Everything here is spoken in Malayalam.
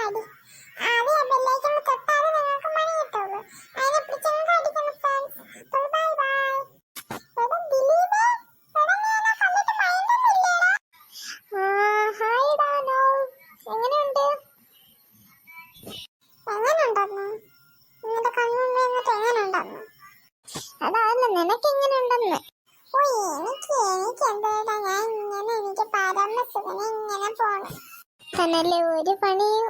അടി. ആദ്യം ആ ബെല്ലൈക്കൺ തൊട്ടാലേ നിങ്ങൾക്ക് മണി കിട്ടുള്ളൂ. അതിനെ പിടിച്ചങ്ങ് അടിക്കണം ഫ്രണ്ട്സ്. അപ്പോൾ ബൈ ബൈ. എടാ ദിലീപേ, എടാ നീ എന്നെ കണ്ടിട്ട് മൈൻഡൊന്നും ഇല്ലേടാ? ഹായ് ഡാനോ, എങ്ങനെയുണ്ട്? എങ്ങനെയുണ്ടെന്ന് നിന്റെ കണ്ണുണ്ട് എന്നിട്ട് എങ്ങനെയുണ്ടെന്ന്? അതല്ല, നിനക്ക് എങ്ങനെയുണ്ടെന്ന്. ഓ എനിക്ക് എന്താ, ഞാൻ ഇങ്ങനെ എനിക്ക് പരമസുഖനെ ഇങ്ങനെ പോണം. തന്നല്ലേ ഒരു പണിയും